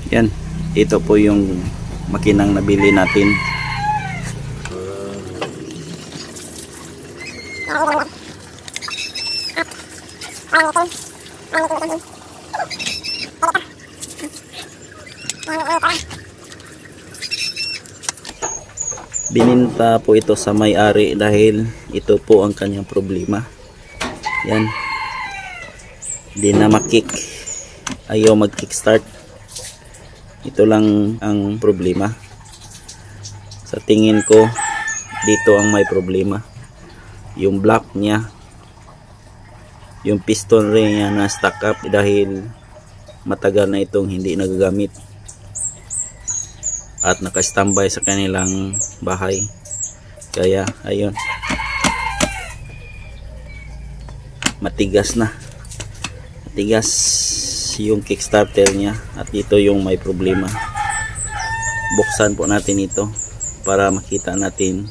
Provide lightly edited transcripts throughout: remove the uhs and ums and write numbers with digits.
Yan, ito po yung makinang nabili natin. Bininta po ito sa may-ari dahil ito po ang kanyang problema. Yan, hindi na makick, ayaw mag-kickstart. Ito lang ang problema. Sa tingin ko, dito ang may problema. Yung block niya, yung piston ring niya na stuck up dahil matagal na itong hindi nagagamit at naka-standby sa kanilang bahay. Kaya ayun, matigas na, matigas yung kickstarter niya at ito yung may problema. Buksan po natin ito para makita natin.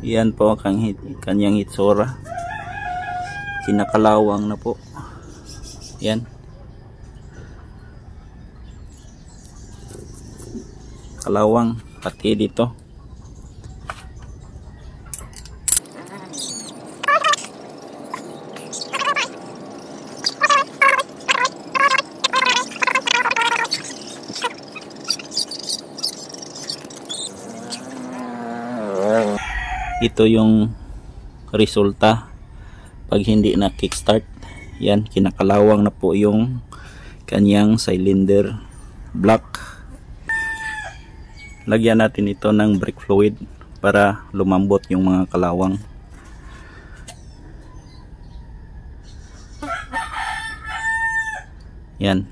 Yan po ang kanyang itsura. Kinakalawang na po. Yan. Kalawang pati dito. Ito yung resulta pag hindi na kickstart. Yan, kinakalawang na po yung kanyang cylinder block. Lagyan natin ito ng brake fluid para lumambot yung mga kalawang. Yan.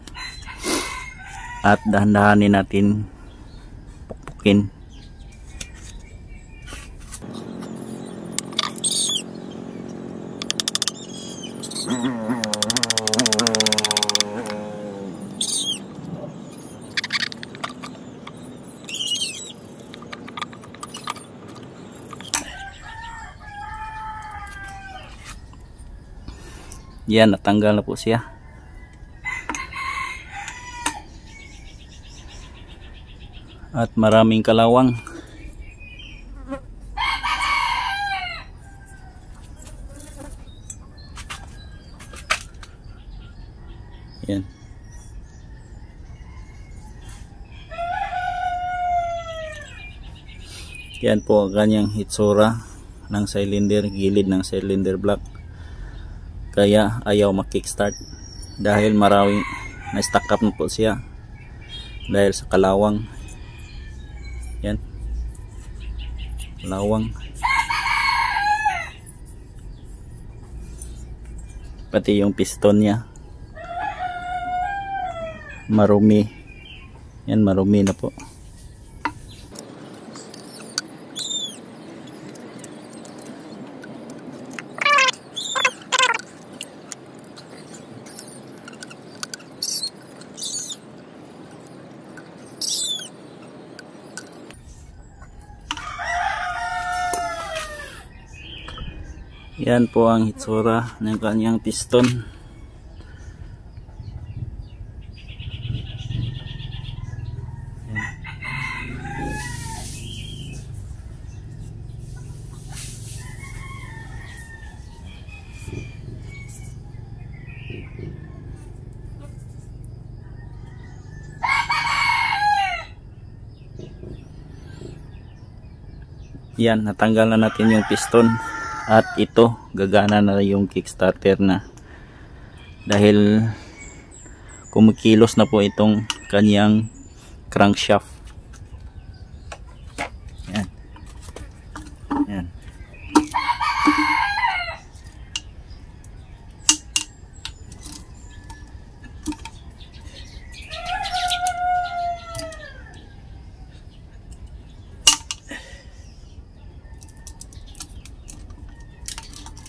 At dahan-dahanin natin pukpukin. Yan, natanggal na po siya. At maraming kalawang. Yan. Yan po ang kanyang hitsura ng cylinder, gilid ng cylinder block. Kaya ayaw mag-kickstart dahil maraming na-stuck up na po siya dahil sa kalawang. Yan, kalawang. Pati yung piston niya marumi. Yan, marumi na po. Yan po ang hitsura ng kanyang piston. Yan, natanggal na natin yung piston. At ito, gagana na yung kickstarter na dahil kumikilos na po itong kanyang crankshaft. Yan. Yan.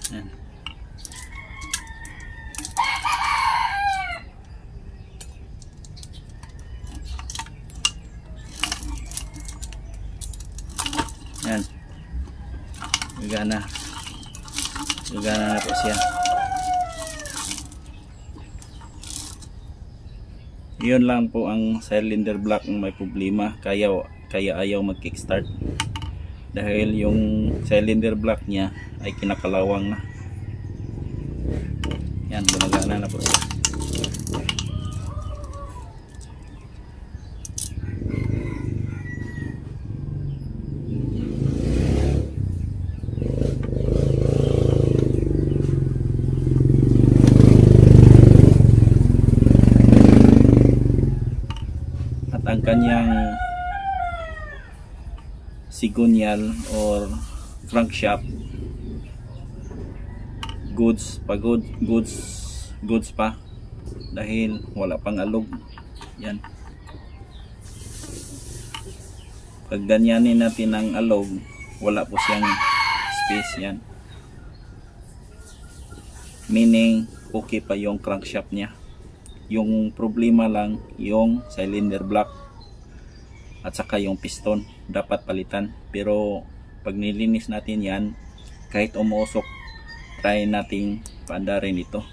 Yan. Yan. Gagana. Gagana na po siya. Yun lang po ang cylinder block ng may problema, kaya ayaw mag-kickstart dahil yung cylinder block niya ay kinakalawang na. Yan, gumagana na po siya. At ang kanyang sigunyal or crankshaft goods pa dahil wala pang alog. Yan, pag ganyanin natin ang alog, wala po siyang space. Yan, meaning okay pa yung crankshaft niya. Yung problema lang yung cylinder block at saka yung piston, dapat palitan. Pero pag nilinis natin yan, kahit umuusok, try nating paandarin ito.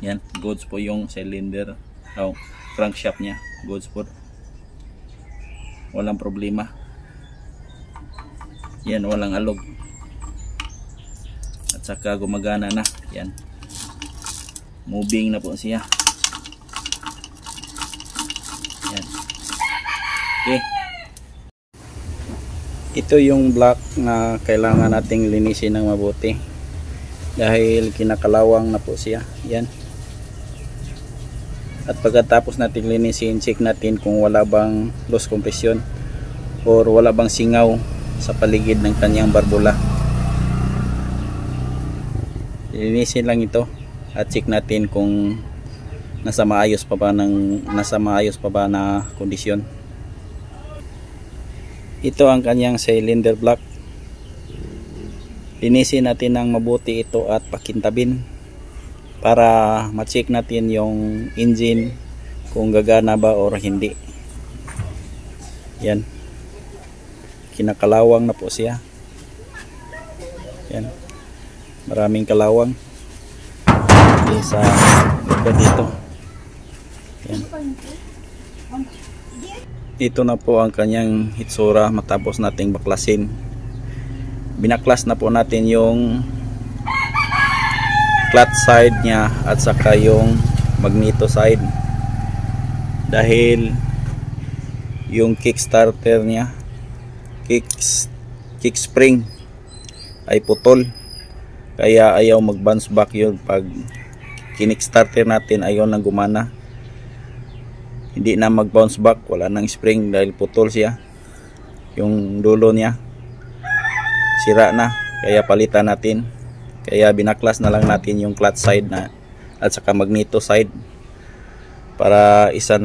Yan, goods po yung cylinder, crankshaft nya, goods po, walang problema. Yan, walang alog at saka gumagana na. Yan, moving na po siya. Yan. Okay, ito yung block na kailangan nating linisin ng mabuti dahil kinakalawang na po siya. Yan, at pagkatapos nating linisin, check natin kung wala bang loose compression or wala bang singaw sa paligid ng kanyang barbula. Linisin lang ito at check natin kung nasa maayos pa ba na kondisyon. Ito ang kanyang cylinder block. Linisin natin ng mabuti ito at pakintabin para ma-check natin yung engine kung gagana ba or hindi. Yan, kinakalawang na po siya. Yan, maraming kalawang sa iba dito. Yan. Ito na po ang kanyang hitsura matapos nating baklasin. Binaklas na po natin yung clutch side nya at saka yung magneto side dahil yung kickstarter nya, kick spring ay putol, kaya ayaw mag bounce back yun. Pag kinickstarter natin, ayaw nang gumana, hindi na mag bounce back, wala nang spring dahil putol siya. Yung dulo niya sira na, kaya palitan natin. Kaya binaklas na lang natin yung clutch side na at saka magneto side para isang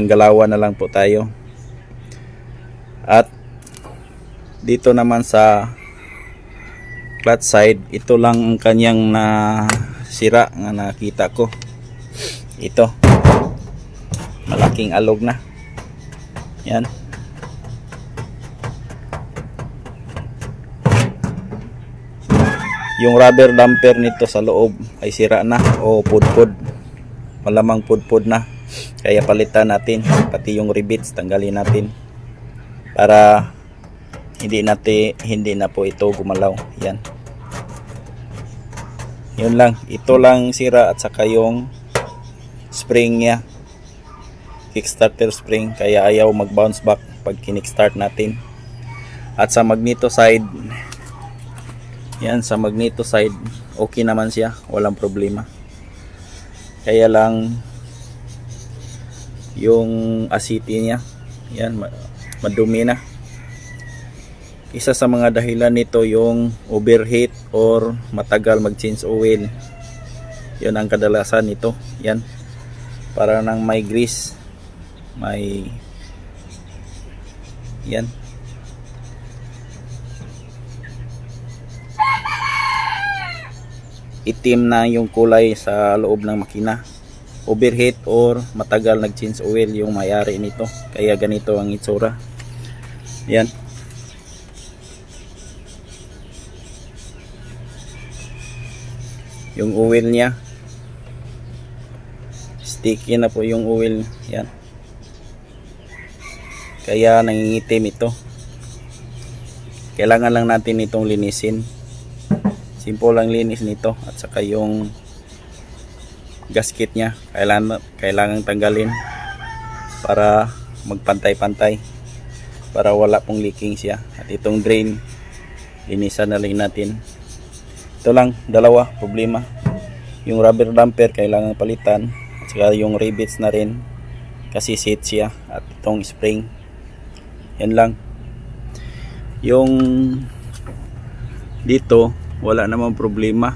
galawan na lang po tayo. At dito naman sa clutch side, ito lang ang kanyang sira nga nakita ko. Ito, malaking alog na. Yan, yung rubber damper nito sa loob ay sira na o pudpud, malamang pudpud na, kaya palitan natin. Pati yung rivets tanggalin natin para hindi na po ito gumalaw. Yan, yun lang, ito lang sira at saka yung spring niya, kickstarter spring, kaya ayaw mag bounce back pag kinickstart natin. At sa magneto side, yan, sa magneto side okay naman siya, walang problema. Kaya lang yung asiti niya, yan, madumi na. Isa sa mga dahilan nito yung overheat or matagal mag change oil. Yun ang kadalasan nito. Yan, para nang may grease, may yan. itim na yung kulay sa loob ng makina. Overheat or matagal nag-change oil yung may-ari nito, kaya ganito ang itsura. Yan. Yung oil niya, sticky na po yung oil. Yan. Kaya nangingitim ito. Kailangan lang natin itong linisin. Simple lang linis nito. At saka yung gasket nya kailangan tanggalin para magpantay-pantay, para wala pong leaking siya. At itong drain, linisan na lang natin. Ito lang, dalawa problema. Yung rubber damper kailangan palitan. At saka yung rivets na rin, kasi set siya. At itong spring, yan lang. Yung dito wala namang problema.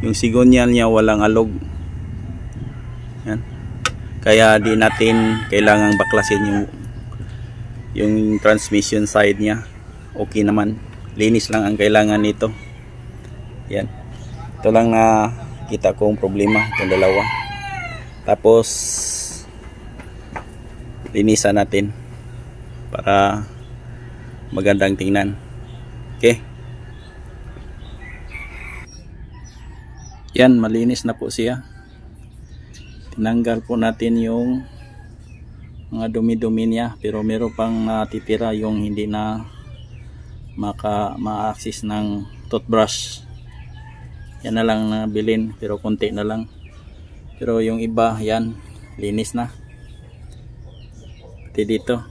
Yung sigonyal niya walang alog. Yan. Kaya di natin kailangang baklasin yung transmission side niya. Okay naman. Linis lang ang kailangan nito. Yan. Ito lang na kita kong problema, itong dalawa. Tapos linisan natin para magandang tingnan. Okay. Yan, malinis na po siya. Tinanggal po natin yung mga dumi-dumi niya, pero meron pang natitira yung hindi na ma-access ng toothbrush. Yan na lang na bilin, pero konti na lang. Pero yung iba, yan, linis na. Pati dito.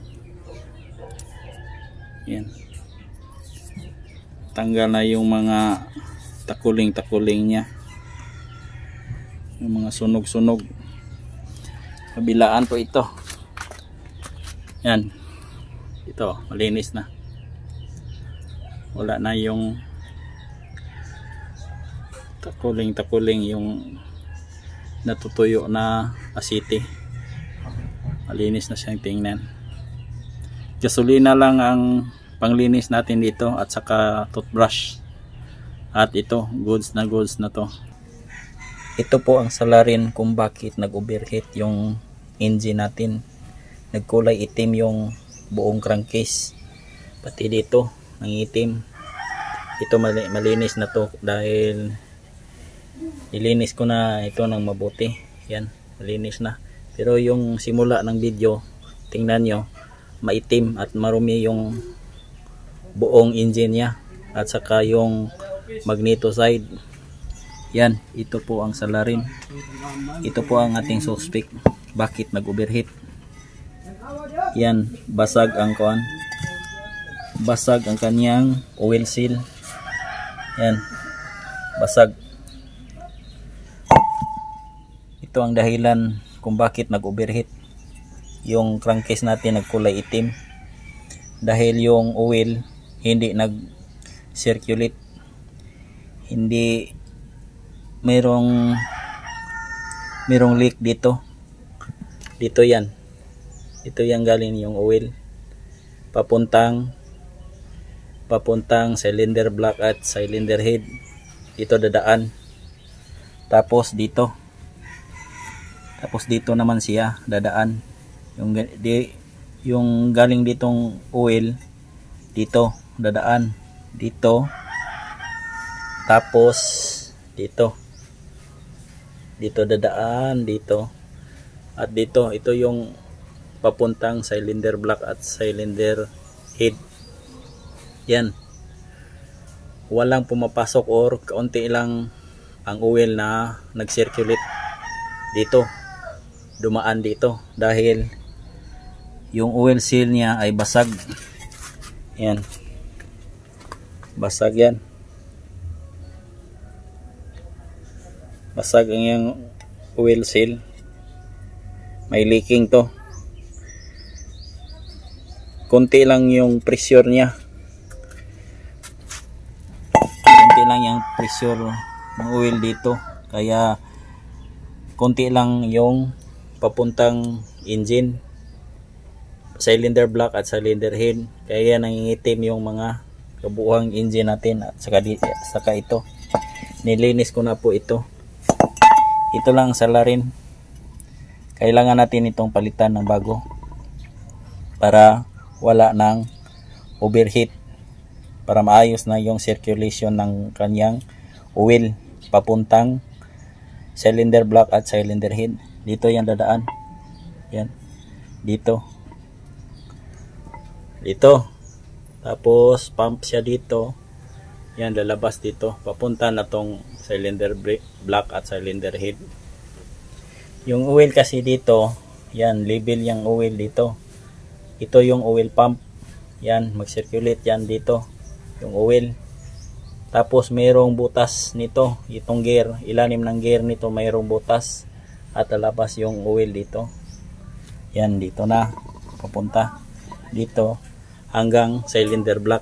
Yan. Tanggal na yung mga takuling-takuling niya. Yung mga sunog-sunog. Kabilaan po ito. Yan. Ito, malinis na. Wala na yung takuling-takuling, yung natutuyo na asiti. Malinis na siyang tingnan. Gasolina lang ang panglinis natin dito at saka toothbrush. At ito, goods na to. Ito po ang salarin kung bakit nag-overheat yung engine natin. Nagkulay itim yung buong crankcase. Pati dito, nangitim. Ito malinis na to dahil ilinis ko na ito ng mabuti. Yan, malinis na. Pero yung simula ng video, tingnan nyo, maitim at marumi yung buong engine nya. At saka yung magneto side. Yan, ito po ang salarin. Ito po ang ating suspect. Bakit nag-overheat? Yan, basag ang kuan. Basag ang kanyang oil seal. Yan, basag. Ito ang dahilan kung bakit nag-overheat. Yung crankcase natin nagkulay itim. Dahil yung oil hindi nag-circulate. Hindi merong leak dito. Dito yan. Ito yang galing yung oil. Papuntang cylinder block at cylinder head. Dito dadaan. Tapos dito naman siya dadaan. Yung galing ditong oil dito dadaan. Dito. Tapos dito dadaan dito at dito. Ito yung papuntang cylinder block at cylinder head. Yan, walang pumapasok or kaunti lang ang oil na nag-circulate dito, dumaan dito dahil yung oil seal niya ay basag. Yan, basag yan. Basag ang yung oil seal. May leaking to. Konti lang yung pressure niya. Konti lang yung pressure ng oil dito. Kaya konti lang yung papuntang engine, cylinder block at cylinder head. Kaya nangingitim yung mga kabuuang engine natin at saka ito. Nilinis ko na po ito. Ito lang salarin. Kailangan natin itong palitan ng bago para wala ng overheat, para maayos na yung circulation ng kanyang oil papuntang cylinder block at cylinder head. Dito yan dadaan. Yan. Dito. Tapos pump siya dito. Yan, lalabas dito. Papunta na tong cylinder block at cylinder head. Yung oil kasi dito, yan, level yung oil dito. Ito yung oil pump. Yan, mag-circulate yan dito. Yung oil. Tapos mayroong butas nito. Itong gear, ilalim ng gear nito mayroong butas. At lalabas yung oil dito. Yan, dito na. Papunta. Dito. Hanggang cylinder block.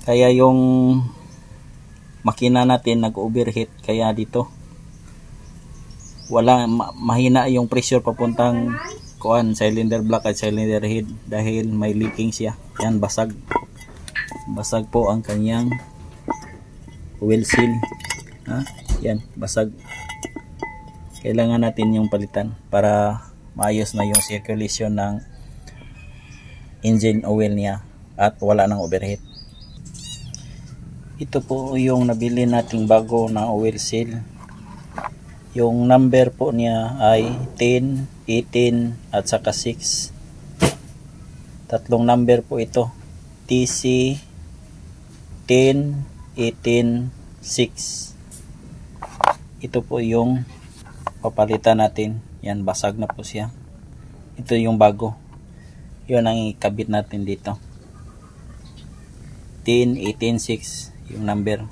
Kaya yung makina natin nag-overheat. Kaya dito. Mahina yung pressure papuntang cylinder block at cylinder head dahil may leaking siya. Yan, basag po ang kanyang oil seal. Yan, basag. Kailangan natin yung palitan para maayos na yung circulation ng engine oil niya at wala nang overheat. Ito po yung nabili nating bago na oil seal. Yung number po niya ay 10, 18 at saka 6. Tatlong number po ito. TC 10, 18, 6. Ito po yung papalitan natin. Yan, basag na po siya. Ito yung bago. Yun ang ikabit natin dito. 10, 18, 6 yung number.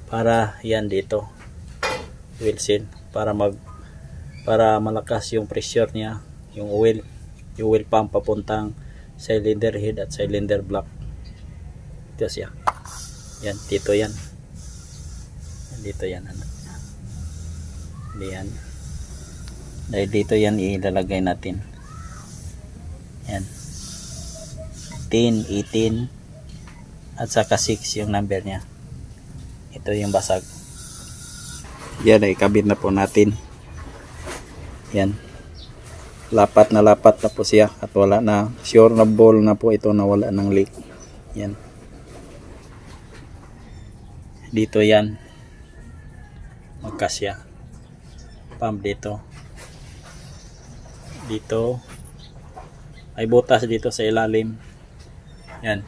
Para yan dito. Oil seal para malakas yung pressure niya, yung oil pump papuntang cylinder head at cylinder block. Ito siya. Yan, dito yan. Dito yan, ano. Diyan. Dahil dito yan ilalagay natin. Yan. 10, 18 at saka 6 yung number niya. Ito yung basag. Yan, ay kabit na po natin. Yan. Lapat na po siya at wala na. Sure na ball na po ito na wala ng leak. Yan. Dito yan. Magkasya. Pump dito. Dito. Ay butas dito sa ilalim. Yan.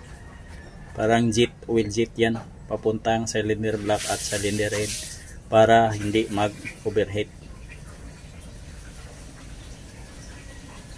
Parang oil jet yan. Papuntang cylinder block at cylinder head. Para hindi mag-overheat.